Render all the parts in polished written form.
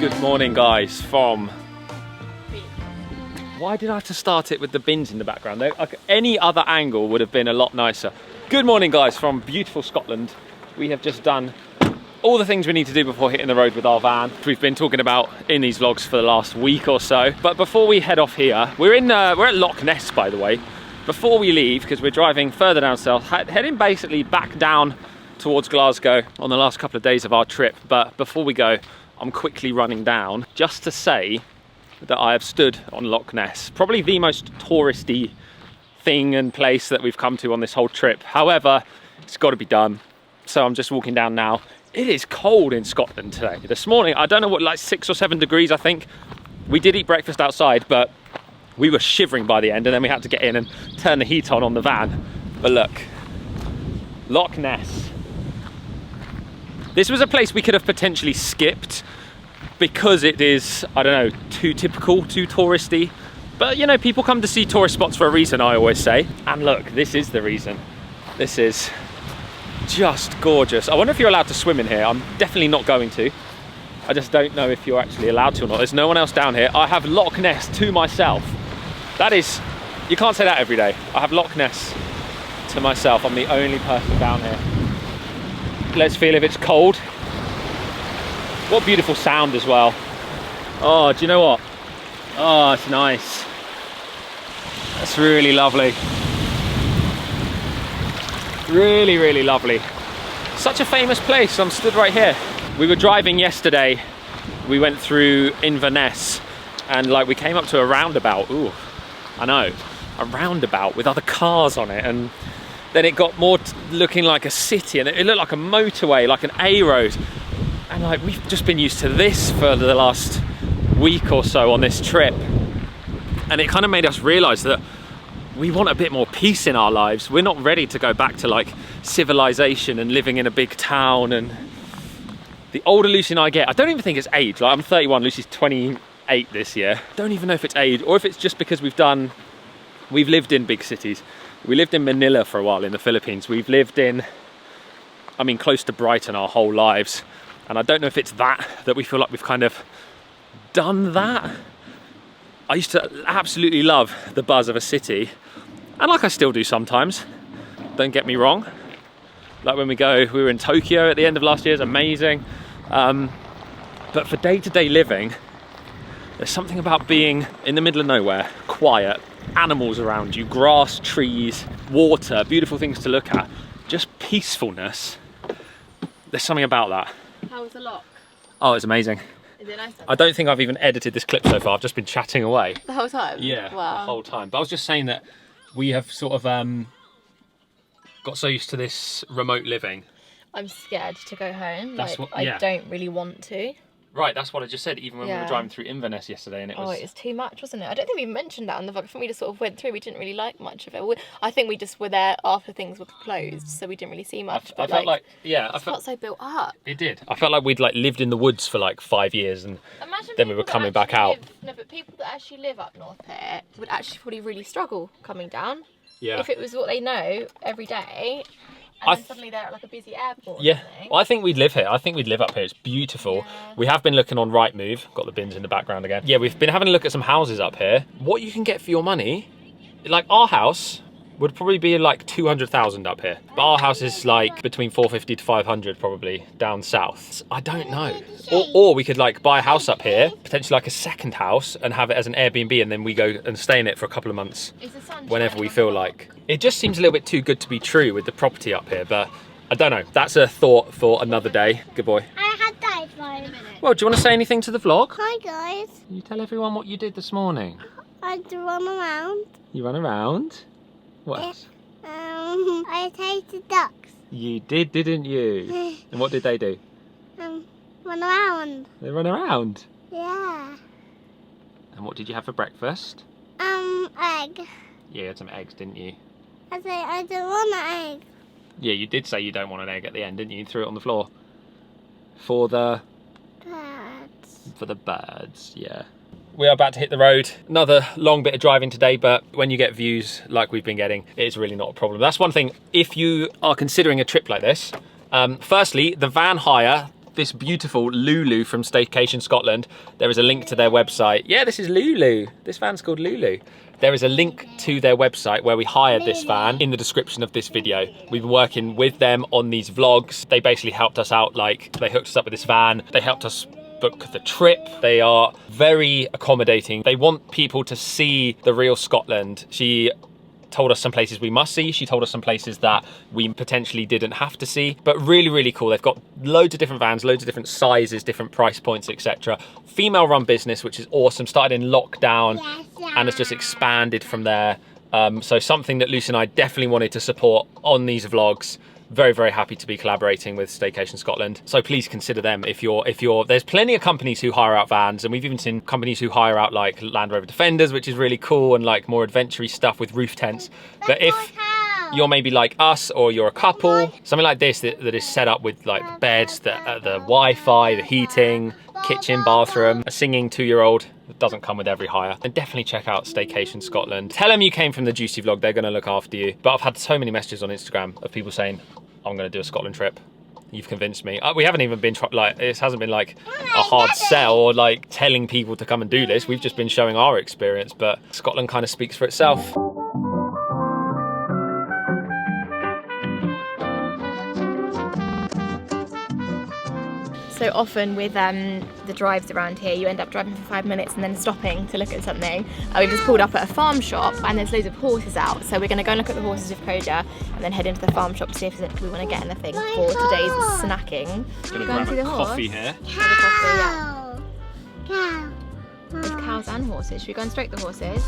Good morning, guys, from... Why did I have to start it with the bins in the background? Like, any other angle would have been a lot nicer. Good morning, guys, from beautiful Scotland. We have just done all the things we need to do before hitting the road with our van. We've been talking about in these vlogs for the last week or so. But before we head off here, we're at Loch Ness, by the way. Before we leave, because we're driving further down south, heading basically back down towards Glasgow on the last couple of days of our trip. But before we go, I'm quickly running down just to say that I have stood on Loch Ness, probably the most touristy thing and place that we've come to on this whole trip. However, it's got to be done. So I'm just walking down now. It is cold in Scotland today. This morning, I don't know what, like 6 or 7 degrees, I think. We did eat breakfast outside, but we were shivering by the end, and then we had to get in and turn the heat on the van. But look, Loch Ness. This was a place we could have potentially skipped because it is, I don't know, too typical, too touristy. But you know, people come to see tourist spots for a reason, I always say. And look, this is the reason. This is just gorgeous. I wonder if you're allowed to swim in here. I'm definitely not going to. I just don't know if you're actually allowed to or not. There's no one else down here. I have Loch Ness to myself. That is, you can't say that every day. I have Loch Ness to myself. I'm the only person down here. Let's feel if it's cold. What beautiful sound as well. Oh, do you know what? Oh, it's nice. That's really lovely. Really, really lovely. Such a famous place. I'm stood right here. We were driving yesterday. We went through Inverness and like we came up to a roundabout. Ooh, I know. A roundabout with other cars on it, and then it got more looking like a city, and it looked like a motorway, like an A road. And like we've just been used to this for the last week or so on this trip. And it kind of made us realise that we want a bit more peace in our lives. We're not ready to go back to like civilization and living in a big town. And the older Lucy and I get, I don't even think it's age. Like I'm 31, Lucy's 28 this year. Don't even know if it's age or if it's just because we've lived in big cities. We lived in Manila for a while in the Philippines. We've lived in, I mean, close to Brighton our whole lives. And I don't know if it's that we feel like we've kind of done that. I used to absolutely love the buzz of a city. And like I still do sometimes, don't get me wrong. Like when we were in Tokyo at the end of last year, it's amazing. But for day-to-day living, there's something about being in the middle of nowhere, quiet, animals around you, grass, trees, water, beautiful things to look at, just peacefulness. There's something about that. How was the lock? Oh, it's amazing. Is it nice? I don't think I've even edited this clip so far. I've just been chatting away. The whole time? Yeah, wow. The whole time. But I was just saying that we have sort of got so used to this remote living. I'm scared to go home. That's like, what, yeah. I don't really want to. Right, that's what I just said, even when we were driving through Inverness yesterday, and it was... Oh, it was too much, wasn't it? I don't think we mentioned that on the vlog. I think we just sort of went through. We didn't really like much of it. I think we just were there after things were closed, so we didn't really see much. I felt like, yeah, I felt so built up. It did. I felt like we'd like lived in the woods for like 5 years, and then we were coming back out. No, but people that actually live up north here would actually probably really struggle coming down. Yeah. If it was what they know every day. And then suddenly they're at like a busy airport. Yeah, well, I think we'd live here. I think we'd live up here. It's beautiful. Yeah. We have been looking on Rightmove. Got the bins in the background again. Yeah, we've been having a look at some houses up here. What you can get for your money, like our house would probably be like 200,000 up here. But our house is like between 450 to 500 probably down south. I don't know. Or we could like buy a house up here, potentially like a second house, and have it as an Airbnb, and then we go and stay in it for a couple of months whenever we feel like. It just seems a little bit too good to be true with the property up here, but I don't know. That's a thought for another day. Good boy. I had that phone. Well, do you want to say anything to the vlog? Hi guys. You tell everyone what you did this morning. I run around. You ran around? What else? I tasted ducks. You did, didn't you? And what did they do? Run around. They run around? Yeah. And what did you have for breakfast? Egg. Yeah, you had some eggs, didn't you? I say I don't want an egg. Yeah, you did say you don't want an egg at the end, didn't you? You threw it on the floor. For the... Birds. For the birds, yeah. We are about to hit the road. Another long bit of driving today, but when you get views like we've been getting, it's really not a problem. That's one thing, if you are considering a trip like this. Firstly, the van hire, this beautiful Lulu from Staycation Scotland. There is a link to their website. Yeah, this is Lulu. This van's called Lulu. There is a link to their website where we hired this van in the description of this video. We've been working with them on these vlogs. They basically helped us out, like they hooked us up with this van. They helped us book the trip. They are very accommodating. They want people to see the real Scotland. She told us some places we must see. She told us some places that we potentially didn't have to see, but really, really cool. They've got loads of different vans, loads of different sizes, different price points, etc. Female run business, which is awesome. Started in lockdown and has just expanded from there. So something that Lucy and I definitely wanted to support on these vlogs. Very, very happy to be collaborating with Staycation Scotland. So please consider them if you're, there's plenty of companies who hire out vans, and we've even seen companies who hire out like Land Rover Defenders, which is really cool, and like more adventure-y stuff with roof tents. But if you're maybe like us, or you're a couple, something like this that is set up with like the beds, the Wi-Fi, the heating, kitchen, bathroom, a singing 2-year-old, it doesn't come with every hire, then definitely check out Staycation Scotland. Tell them you came from the Juicy Vlog, they're gonna look after you. But I've had so many messages on Instagram of people saying, I'm gonna do a Scotland trip. You've convinced me. We haven't even been, like, this hasn't been like a hard sell or like telling people to come and do this. We've just been showing our experience, but Scotland kind of speaks for itself. So often with the drives around here, you end up driving for 5 minutes and then stopping to look at something. We've just pulled up at a farm shop and there's loads of horses out. So we're going to go and look at the horses with Koja and then head into the farm shop to see if we want to get anything for today's snacking. Gonna grab a coffee here. Have a coffee, yeah. Cow. There's cows and horses. Should we go and stroke the horses?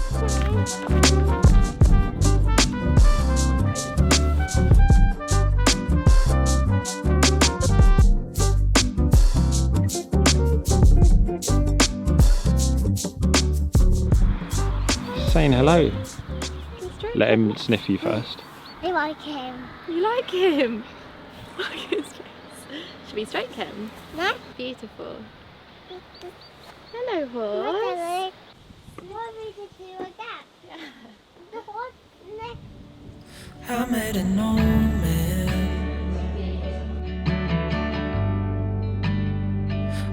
Saying hello. Let him sniff you first. I like him. You like him? Look at his face. Should we stroke him? No? Beautiful. Hello, horse. What we could do with that? The horse next. I met an old man.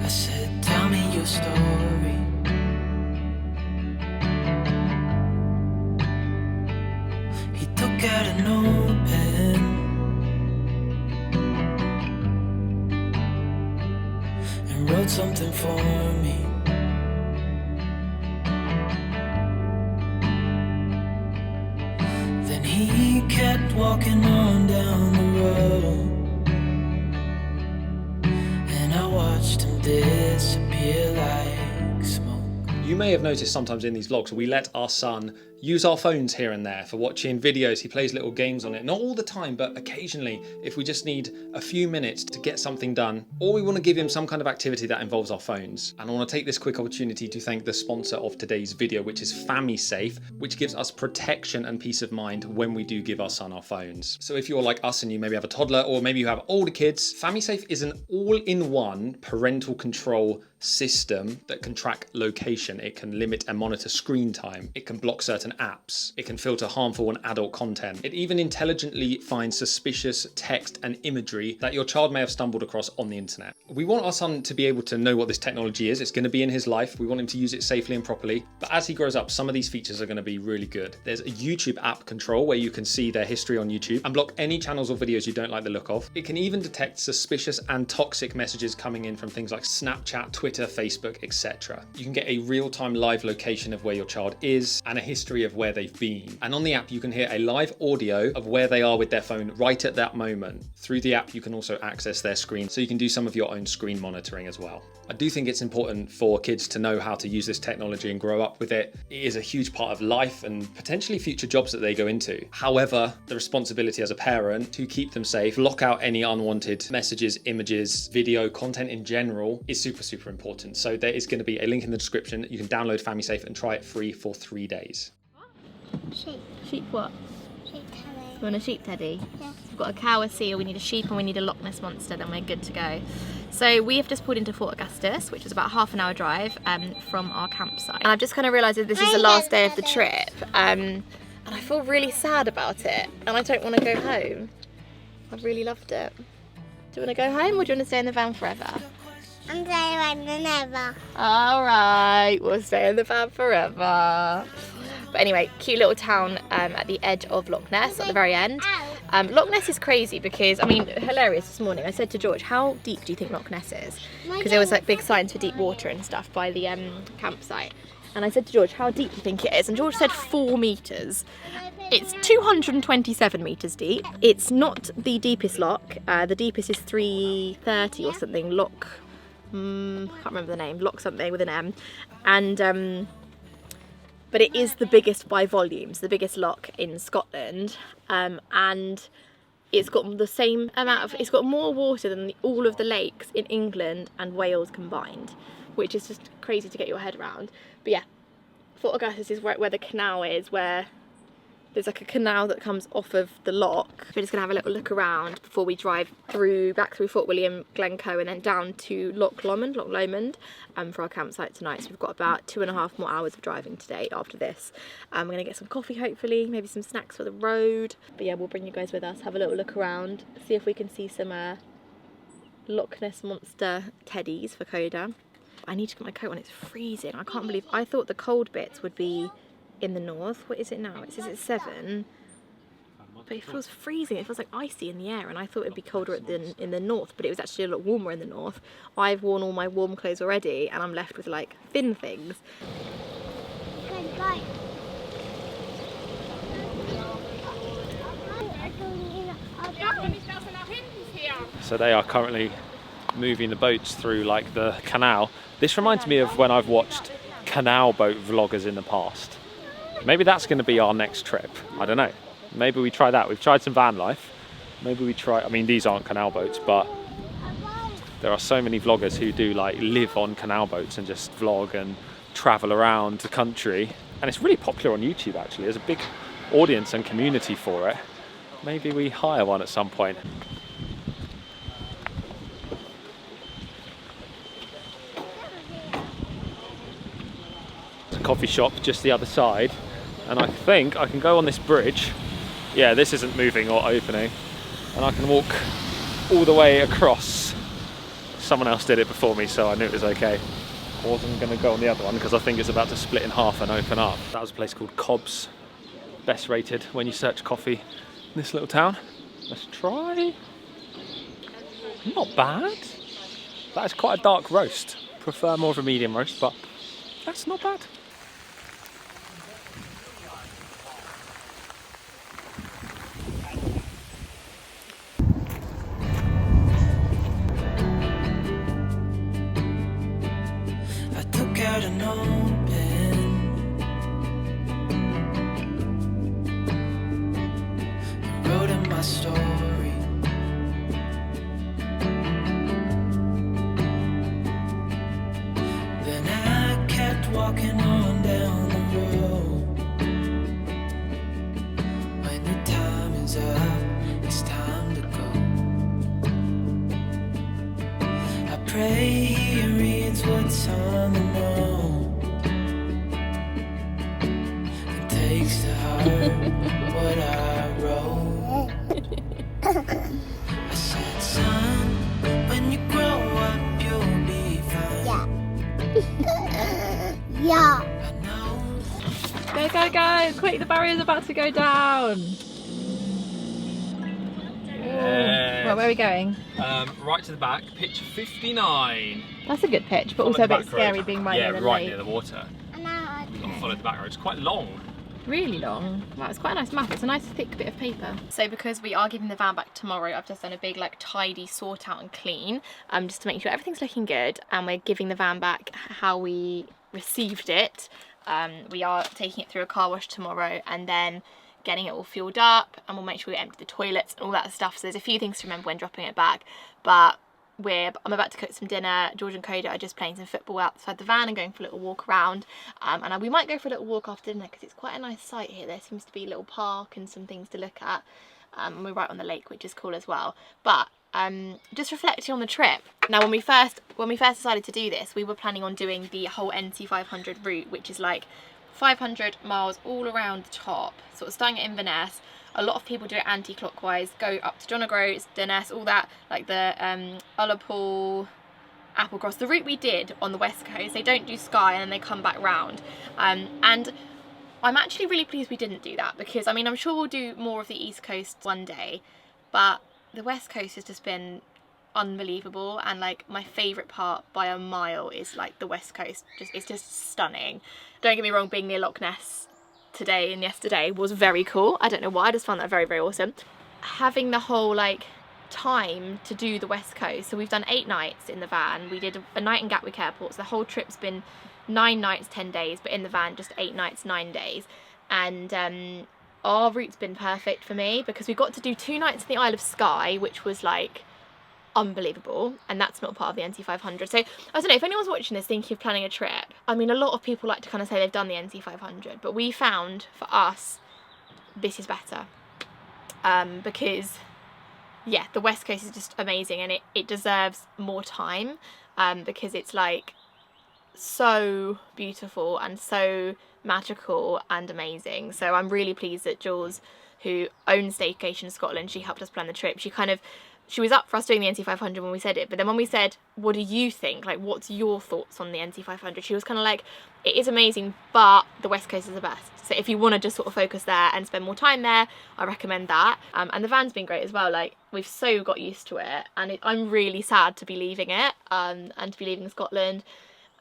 I said, tell me your story. He took out a notepad and wrote something for me. Then he kept walking on down the road, and I watched him disappear like smoke. You may have noticed sometimes in these vlogs we let our son use our phones here and there for watching videos. He plays little games on it, not all the time, but occasionally if we just need a few minutes to get something done, or we want to give him some kind of activity that involves our phones. And I want to take this quick opportunity to thank the sponsor of today's video, which is FamiSafe, which gives us protection and peace of mind when we do give our son our phones. So if you're like us and you maybe have a toddler, or maybe you have older kids, FamiSafe is an all-in-one parental control system that can track location. It can limit and monitor screen time. It can block certain apps. It can filter harmful and adult content. It even intelligently finds suspicious text and imagery that your child may have stumbled across on the internet. We want our son to be able to know what this technology is. It's going to be in his life. We want him to use it safely and properly. But as he grows up, some of these features are going to be really good. There's a YouTube app control where you can see their history on YouTube and block any channels or videos you don't like the look of. It can even detect suspicious and toxic messages coming in from things like Snapchat, Twitter, Facebook, etc. You can get a real-time live location of where your child is and a history of where they've been. And on the app, you can hear a live audio of where they are with their phone right at that moment. Through the app, you can also access their screen, so you can do some of your own screen monitoring as well. I do think it's important for kids to know how to use this technology and grow up with it. It is a huge part of life and potentially future jobs that they go into. However, the responsibility as a parent to keep them safe, block out any unwanted messages, images, video, content in general is super, super important. So there is going to be a link in the description. You can download FamiSafe and try it free for 3 days. Sheep. Sheep what? Sheep teddy. You want a sheep teddy? Yes. We've got a cow, a seal, we need a sheep and we need a Loch Ness monster, then we're good to go. So we have just pulled into Fort Augustus, which is about half an hour drive from our campsite. And I've just kind of realised that this is the last day of the trip and I feel really sad about it and I don't want to go home. I've really loved it. Do you want to go home or do you want to stay in the van forever? I'm saying never. Alright, we'll stay in the van forever. But anyway, cute little town at the edge of Loch Ness at the very end. Loch Ness is crazy because, I mean, hilarious this morning. I said to George, how deep do you think Loch Ness is? Because there was like big signs for deep water and stuff by the campsite. And I said to George, how deep do you think it is? And George said 4 metres. It's 227 metres deep. It's not the deepest loch. The deepest is 330 or something. Loch, can't remember the name. Loch something with an M. And but it is the biggest by volumes, the biggest loch in Scotland, and it's got the same amount of, it's got more water than all of the lakes in England and Wales combined, which is just crazy to get your head around. But yeah, Fort Augustus is where the canal is, where there's like a canal that comes off of the loch. We're just gonna have a little look around before we drive back through Fort William, Glencoe, and then down to Loch Lomond for our campsite tonight. So we've got about 2.5 more hours of driving today after this. We're gonna get some coffee hopefully, maybe some snacks for the road. But yeah, we'll bring you guys with us, have a little look around, see if we can see some Loch Ness Monster teddies for Coda. I need to get my coat on, it's freezing. I can't believe, I thought the cold bits would be in the north. What is it now? It says it's 7, but it feels freezing. It feels like icy in the air, and I thought it'd be colder in the north, but it was actually a lot warmer in the north. I've worn all my warm clothes already, and I'm left with like thin things. So they are currently moving the boats through like the canal. This reminds me of when I've watched canal boat vloggers in the past. Maybe that's going to be our next trip. I don't know. Maybe we try that. We've tried some van life. Maybe we try, I mean, these aren't canal boats, but there are so many vloggers who do like live on canal boats and just vlog and travel around the country. And it's really popular on YouTube actually. There's a big audience and community for it. Maybe we hire one at some point. There's a coffee shop just the other side. And I think I can go on this bridge. Yeah, this isn't moving or opening. And I can walk all the way across. Someone else did it before me, so I knew it was okay. I wasn't going to go on the other one because I think it's about to split in half and open up. That was a place called Cobb's. Best rated when you search coffee in this little town. Let's try. Not bad. That is quite a dark roast. Prefer more of a medium roast, but that's not bad. Out an old pen and wrote in my story. Then I kept walking on down the road. When your time is up, it's time to go. I pray he reads what's on the note. Takes to heart what I wrote. I said, son, when you grow up, you'll be fine. Yeah. I know. Go, go, go! Quick, the barrier's about to go down. Yes. Well, where are we going? Right to the back, pitch 59. That's a good pitch, but Follow also a the bit back scary road. being right near the right lake. near the water. And now You've got to follow the back road. It's quite long. Really long. Wow, it's quite a nice map. It's a nice thick bit of paper. So because we are giving the van back tomorrow, I've just done a big like tidy sort out and clean, just to make sure everything's looking good, and we're giving the van back how we received it. We are taking it through a car wash tomorrow and then getting it all fueled up, and we'll make sure we empty the toilets and all that stuff. So there's a few things to remember when dropping it back, but I'm about to cook some dinner. George and Coda are just playing some football outside the van and going for a little walk around. And we might go for a little walk after dinner because it's quite a nice site here. There seems to be a little park and some things to look at. And we're right on the lake, which is cool as well. But just reflecting on the trip. Now, when we first decided to do this, we were planning on doing the whole NC500 route, which is like 500 miles all around the top, sort of starting at Inverness. A lot of people do it anti-clockwise, go up to John O'Groats, Durness, all that, like the Ullapool, Applecross, the route we did on the west coast. They don't do Skye and then they come back round. And I'm actually really pleased we didn't do that, because I mean, I'm sure we'll do more of the east coast one day, but the west coast has just been unbelievable, and like my favourite part by a mile is like the west coast. It's just stunning. Don't get me wrong, being near Loch Ness today and yesterday was very cool. I don't know why, I just found that very, very awesome. Having the whole like time to do the west coast, so we've done 8 nights in the van. We did a night in Gatwick Airport, so the whole trip's been 9 nights 10 days, but in the van just 8 nights 9 days. And our route's been perfect for me, because we got to do 2 nights in the Isle of Skye, which was like unbelievable, and that's not part of the NC500. So I don't know if anyone's watching this thinking of planning a trip. I mean, a lot of people like to kind of say they've done the NC500, but we found for us this is better, because yeah, the west coast is just amazing, and it deserves more time, because it's like so beautiful and so magical and amazing. So I'm really pleased that Jules, who owns Staycation Scotland, she helped us plan the trip. She was up for us doing the NC500 when we said it, but then when we said, what do you think? Like, what's your thoughts on the NC500? She was kind of like, it is amazing, but the West Coast is the best. So if you want to just sort of focus there and spend more time there, I recommend that. And the van's been great as well. Like, we've so got used to it, and I'm really sad to be leaving it, and to be leaving Scotland.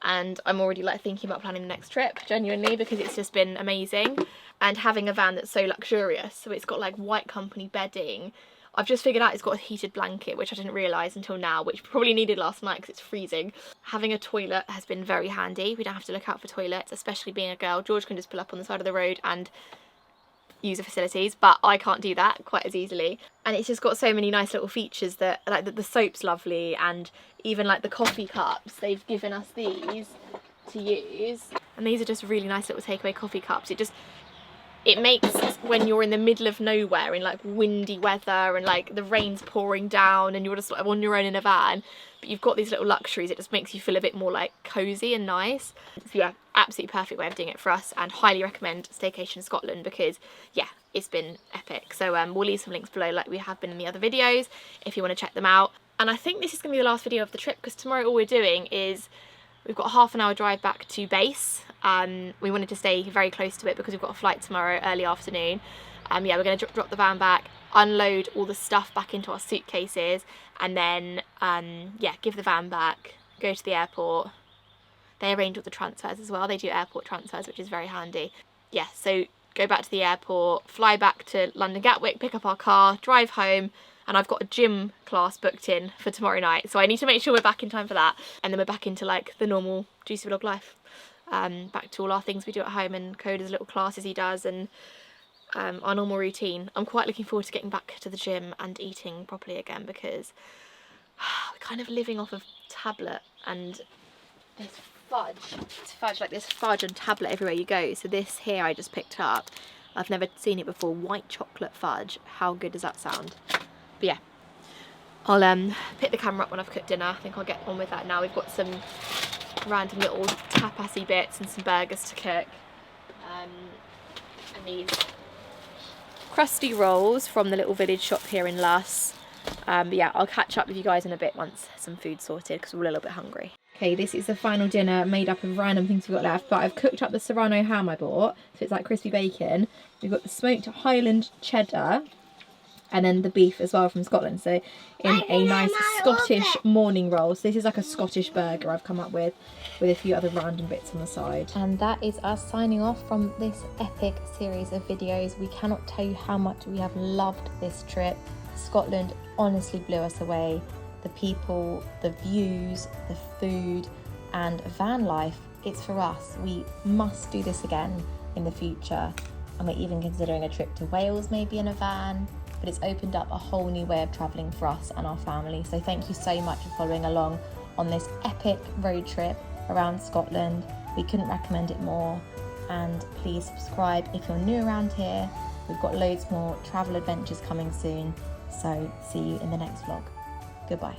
And I'm already like thinking about planning the next trip, genuinely, because it's just been amazing. And having a van that's so luxurious, so it's got like white company bedding. I've just figured out it's got a heated blanket, which I didn't realise until now, which probably needed last night because it's freezing. Having a toilet has been very handy. We don't have to look out for toilets, especially being a girl. George can just pull up on the side of the road and use the facilities, but I can't do that quite as easily. And it's just got so many nice little features that, like, the soap's lovely, and even like the coffee cups, they've given us these to use. And these are just really nice little takeaway coffee cups. It makes, when you're in the middle of nowhere in like windy weather and like the rain's pouring down and you're just sort of on your own in a van, but you've got these little luxuries, it just makes you feel a bit more like cozy and nice. So yeah, absolutely perfect way of doing it for us, and highly recommend Staycation Scotland, because yeah, it's been epic. So we'll leave some links below like we have been in the other videos if you want to check them out. And I think this is going to be the last video of the trip, because tomorrow all we're doing is we've got a half-an-hour drive back to base. We wanted to stay very close to it because we've got a flight tomorrow early afternoon. Yeah, we're going to drop the van back, unload all the stuff back into our suitcases, and then yeah, give the van back, go to the airport. They arrange all the transfers as well. They do airport transfers, which is very handy. Yeah, so go back to the airport, fly back to London Gatwick, pick up our car, drive home. And I've got a gym class booked in for tomorrow night, so I need to make sure we're back in time for that. And then we're back into like the normal Juicy Vlog life. Back to all our things we do at home, and Coda's little classes he does, and our normal routine. I'm quite looking forward to getting back to the gym and eating properly again, because we're kind of living off of tablet and this fudge. It's fudge, like this fudge and tablet everywhere you go. So this here I just picked up. I've never seen it before. White chocolate fudge. How good does that sound? But yeah, I'll pick the camera up when I've cooked dinner. I think I'll get on with that now. We've got some random little tapasy bits and some burgers to cook. And these crusty rolls from the little village shop here in Luss. But yeah, I'll catch up with you guys in a bit once some food's sorted, because we're a little bit hungry. Okay, this is the final dinner made up of random things we've got left, but I've cooked up the Serrano ham I bought, so it's like crispy bacon. We've got the smoked Highland cheddar, and then the beef as well from Scotland, so in a nice Scottish morning roll. So this is like a Scottish burger I've come up with a few other random bits on the side. And that is us signing off from this epic series of videos. We cannot tell you how much we have loved this trip. Scotland honestly blew us away. The people, the views, the food, and van life, it's for us. We must do this again in the future, and we're even considering a trip to Wales, maybe in a van. But it's opened up a whole new way of travelling for us and our family. So thank you so much for following along on this epic road trip around Scotland. We couldn't recommend it more. And please subscribe if you're new around here. We've got loads more travel adventures coming soon. So see you in the next vlog. Goodbye.